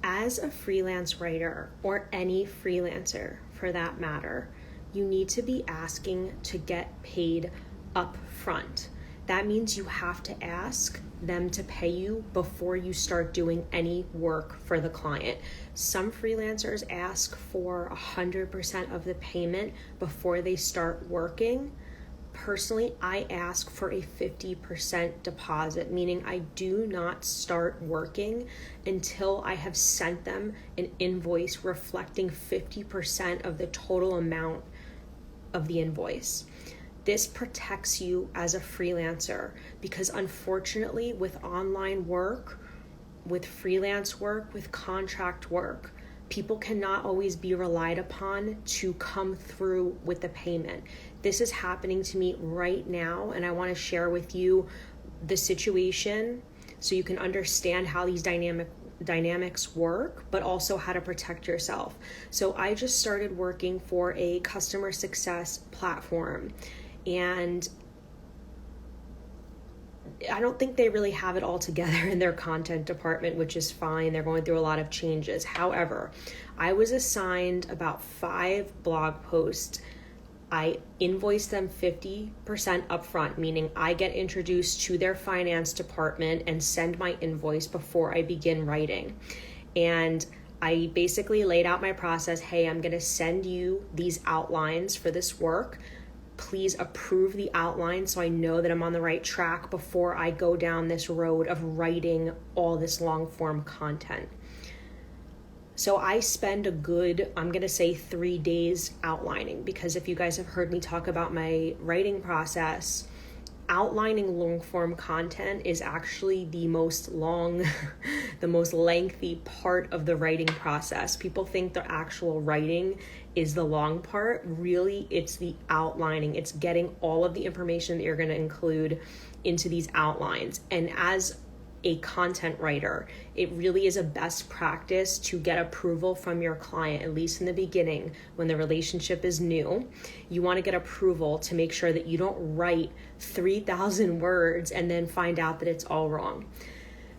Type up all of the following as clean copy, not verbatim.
As a freelance writer, or any freelancer for that matter, you need to be asking to get paid up front. That means you have to ask them to pay you before you start doing any work for the client. Some freelancers ask for 100% of the payment before they start working. Personally, I ask for a 50% deposit, meaning I do not start working until I have sent them an invoice reflecting 50% of the total amount of the invoice. This protects you as a freelancer because unfortunately with online work, with freelance work, with contract work, people cannot always be relied upon to come through with the payment. This is happening to me right now, and I want to share with you the situation so you can understand how these dynamics work, but also how to protect yourself. So I just started working for a customer success platform, and I don't think they really have it all together in their content department, which is fine. They're going through a lot of changes. However, I was assigned about 5 blog posts. I invoice them 50% upfront, meaning I get introduced to their finance department and send my invoice before I begin writing. And I basically laid out my process. Hey, I'm going to send you these outlines for this work. Please approve the outline so I know that I'm on the right track before I go down this road of writing all this long form content. So I spend a good, I'm going to say 3 days outlining, because if you guys have heard me talk about my writing process, outlining long form content is actually the most lengthy part of the writing process. People think the actual writing is the long part. Really, it's the outlining. It's getting all of the information that you're going to include into these outlines. And as a content writer, it really is a best practice to get approval from your client, at least in the beginning when the relationship is new. You want to get approval to make sure that you don't write 3,000 words and then find out that it's all wrong.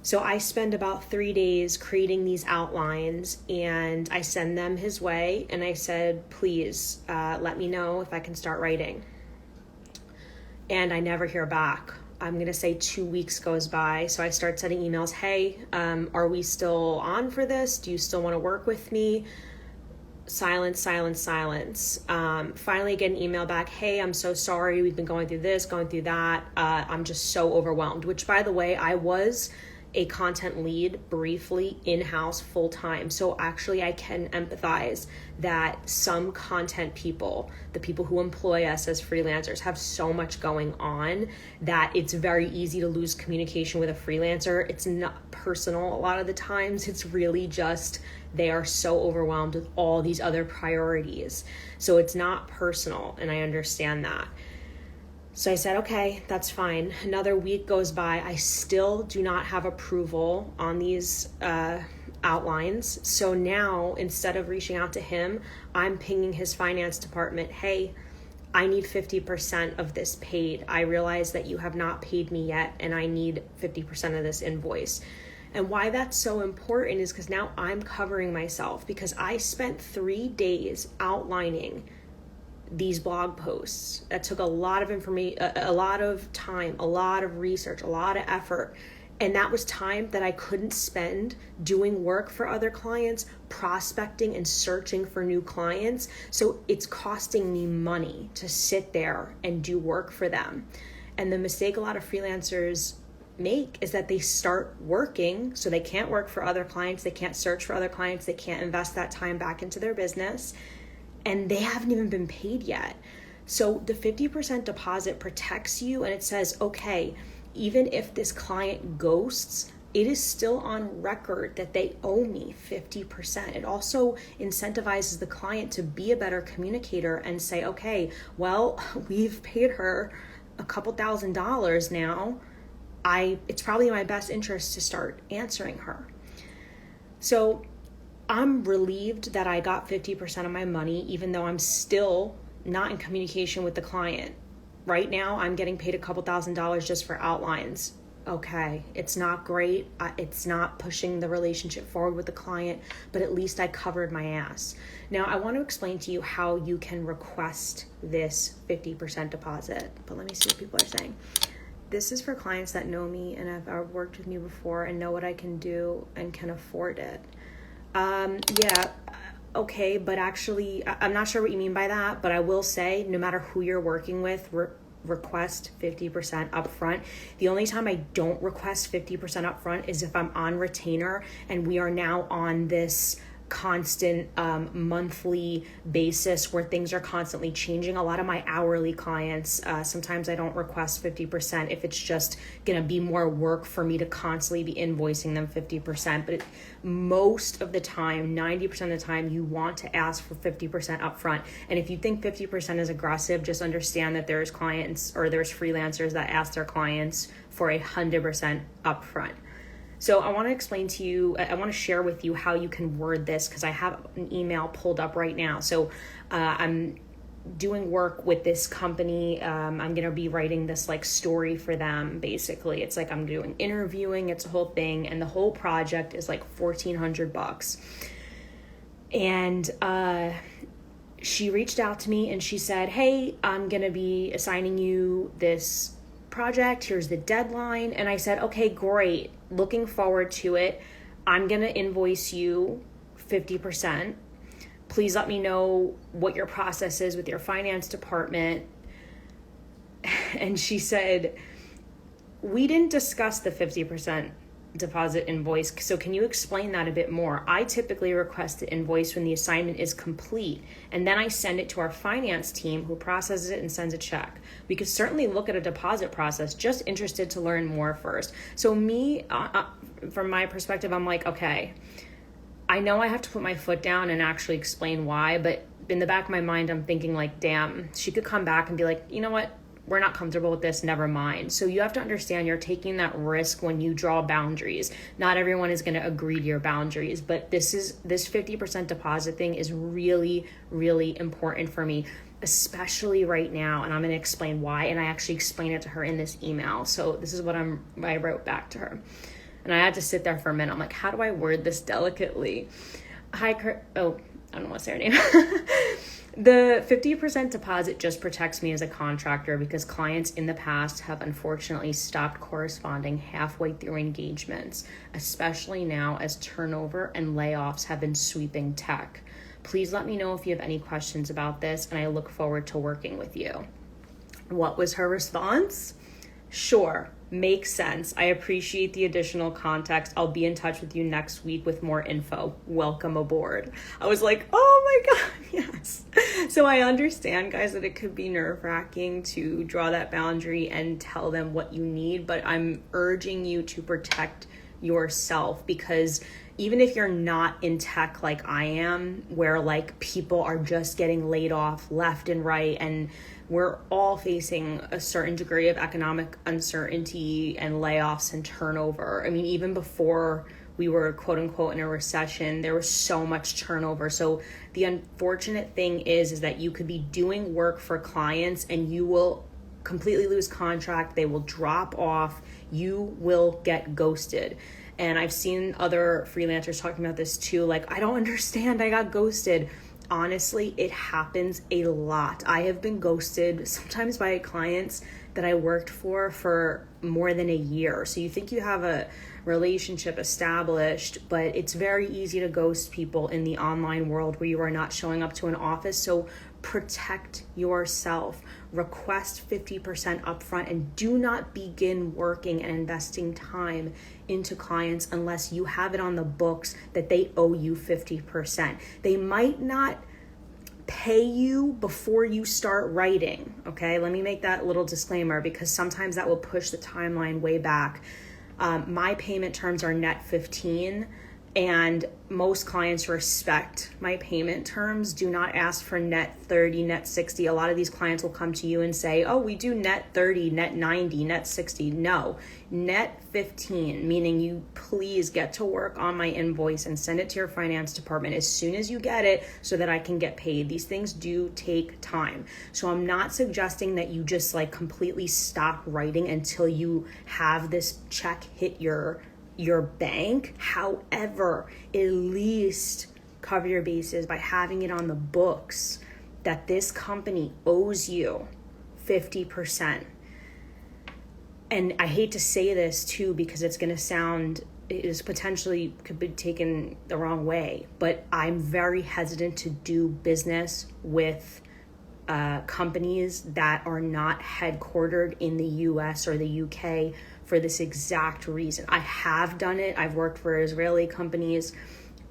So I spend about 3 days creating these outlines, and I send them his way, and I said, please let me know if I can start writing. And I never hear back. I'm going to say 2 weeks goes by. So I start sending emails. Hey, are we still on for this? Do you still want to work with me? Silence. Finally get an email back. Hey, I'm so sorry. We've been going through this, going through that. I'm just so overwhelmed, which by the way, I was a content lead briefly in-house full-time. So actually I can empathize that some content people, the people who employ us as freelancers, have so much going on that it's very easy to lose communication with a freelancer. It's not personal a lot of the times. It's really just they are so overwhelmed with all these other priorities. So it's not personal, and I understand that. So I said, okay, that's fine. Another week goes by. I still do not have approval on these outlines. So now, instead of reaching out to him, I'm pinging his finance department. Hey, I need 50% of this paid. I realize that you have not paid me yet, and I need 50% of this invoice. And why that's so important is because now I'm covering myself, because I spent 3 days outlining these blog posts that took a lot of information, a lot of time, a lot of research, a lot of effort. And that was time that I couldn't spend doing work for other clients, prospecting and searching for new clients. So it's costing me money to sit there and do work for them. And the mistake a lot of freelancers make is that they start working, so they can't work for other clients, they can't search for other clients, they can't invest that time back into their business, and they haven't even been paid yet. So the 50% deposit protects you, and it says, okay, even if this client ghosts, it is still on record that they owe me 50%. It also incentivizes the client to be a better communicator and say, okay, well, we've paid her a couple $1,000s now. It's probably in my best interest to start answering her. So I'm relieved that I got 50% of my money, even though I'm still not in communication with the client. Right now, I'm getting paid a couple $1,000s just for outlines. okay, it's not great. It's not pushing the relationship forward with the client, but at least I covered my ass. Now, I want to explain to you how you can request this 50% deposit, but let me see what people are saying. This is for clients that know me and have worked with me before and know what I can do and can afford it. Yeah, okay, but actually, I'm not sure what you mean by that, but I will say, no matter who you're working with, request 50% upfront. The only time I don't request 50% upfront is if I'm on retainer and we are now on this constant monthly basis where things are constantly changing. A lot of my hourly clients, sometimes I don't request 50% if it's just going to be more work for me to constantly be invoicing them 50%. But most of the time, 90% of the time, you want to ask for 50% upfront. And if you think 50% is aggressive, just understand that there's clients or there's freelancers that ask their clients for 100% upfront. So I want to explain to you, I want to share with you how you can word this because I have an email pulled up right now. So I'm doing work with this company. I'm going to be writing this like story for them. Basically, it's like I'm doing interviewing. It's a whole thing. And the whole project is like $1,400. And she reached out to me and she said, hey, I'm going to be assigning you this project. Here's the deadline. And I said, okay, great. Looking forward to it. I'm going to invoice you 50%. Please let me know what your process is with your finance department. And she said, we didn't discuss the 50% deposit invoice. So can you explain that a bit more? I typically request the invoice when the assignment is complete, and then I send it to our finance team who processes it and sends a check. We could certainly look at a deposit process, just interested to learn more first. So me, from my perspective, I'm like, okay, I know I have to put my foot down and actually explain why, but in the back of my mind, I'm thinking like, damn, she could come back and be like, you know what? We're not comfortable with this, never mind. So you have to understand you're taking that risk when you draw boundaries. Not everyone is going to agree to your boundaries, but this 50% deposit thing is really, really important for me, especially right now. And I'm going to explain why. And I actually explained it to her in this email. So this is what I wrote back to her. And I had to sit there for a minute. I'm like, how do I word this delicately? Hi, I don't know what's her name. The 50% deposit just protects me as a contractor because clients in the past have unfortunately stopped corresponding halfway through engagements, especially now as turnover and layoffs have been sweeping tech. Please let me know if you have any questions about this, and I look forward to working with you. What was her response? Sure, makes sense. I appreciate the additional context. I'll be in touch with you next week with more info. Welcome aboard. I was like, oh my God, yes. So I understand, guys, that it could be nerve-wracking to draw that boundary and tell them what you need, but I'm urging you to protect yourself, because even if you're not in tech like I am, where like people are just getting laid off left and right, and we're all facing a certain degree of economic uncertainty and layoffs and turnover. I mean, even before we were quote unquote in a recession, there was so much turnover. So the unfortunate thing is that you could be doing work for clients and you will completely lose contract. They will drop off. You will get ghosted. And I've seen other freelancers talking about this too. Like, I don't understand. I got ghosted. Honestly, it happens a lot. I have been ghosted sometimes by clients that I worked for more than a year. So you think you have a relationship established, but it's very easy to ghost people in the online world where you are not showing up to an office. So protect yourself. Request 50% upfront, and do not begin working and investing time into clients unless you have it on the books that they owe you 50%. They might not pay you before you start writing, okay? Let me make that little disclaimer because sometimes that will push the timeline way back. My payment terms are net 15. And most clients respect my payment terms, do not ask for net 30, net 60. A lot of these clients will come to you and say, oh, we do net 30, net 90, net 60. No, net 15, meaning you please get to work on my invoice and send it to your finance department as soon as you get it so that I can get paid. These things do take time. So I'm not suggesting that you just like completely stop writing until you have this check hit your bank. However, at least cover your bases by having it on the books that this company owes you 50%. And I hate to say this too, because it is potentially could be taken the wrong way, but I'm very hesitant to do business with companies that are not headquartered in the US or the UK for this exact reason. I have done it. I've worked for Israeli companies,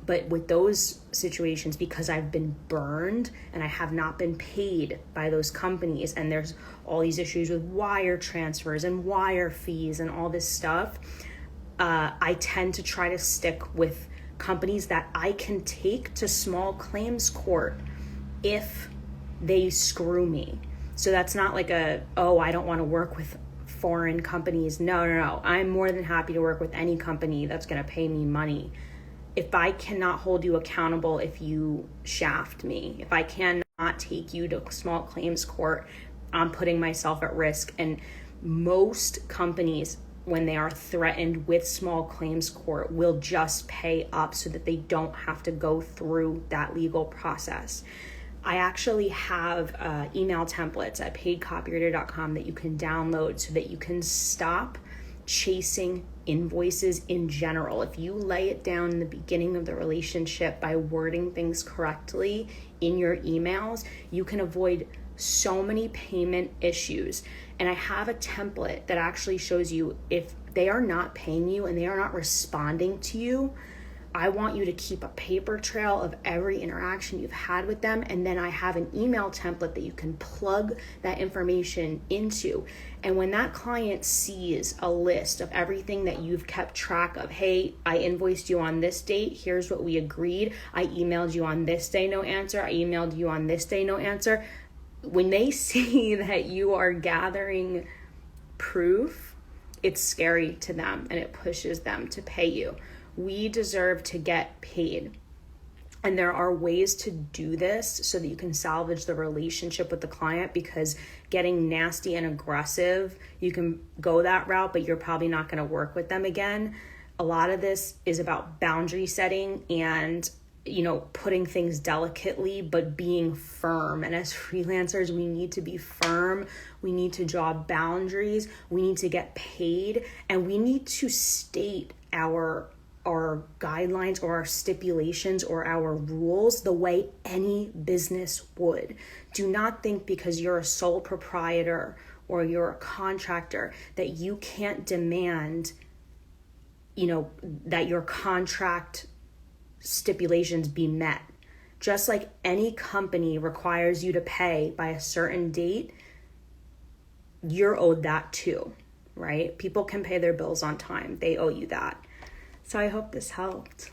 but with those situations, because I've been burned and I have not been paid by those companies, and there's all these issues with wire transfers and wire fees and all this stuff, I tend to try to stick with companies that I can take to small claims court if they screw me. So that's not like I don't want to work with foreign companies. No. I'm more than happy to work with any company that's going to pay me money. If I cannot hold you accountable if you shaft me, if I cannot take you to small claims court, I'm putting myself at risk. And most companies, when they are threatened with small claims court, will just pay up so that they don't have to go through that legal process. I actually have email templates at paidcopywriter.com that you can download so that you can stop chasing invoices in general. If you lay it down in the beginning of the relationship by wording things correctly in your emails, you can avoid so many payment issues. And I have a template that actually shows you if they are not paying you and they are not responding to you, I want you to keep a paper trail of every interaction you've had with them. And then I have an email template that you can plug that information into. And when that client sees a list of everything that you've kept track of, hey, I invoiced you on this date, here's what we agreed, I emailed you on this day, no answer, I emailed you on this day, no answer. When they see that you are gathering proof, it's scary to them and it pushes them to pay you. We deserve to get paid. And there are ways to do this so that you can salvage the relationship with the client, because getting nasty and aggressive, you can go that route, but you're probably not going to work with them again. A lot of this is about boundary setting and, putting things delicately, but being firm. And as freelancers, we need to be firm. We need to draw boundaries. We need to get paid, and we need to state our guidelines or our stipulations or our rules the way any business would. Do not think because you're a sole proprietor or you're a contractor that you can't demand, that your contract stipulations be met. Just like any company requires you to pay by a certain date, you're owed that too, right? People can pay their bills on time. They owe you that. So I hope this helped.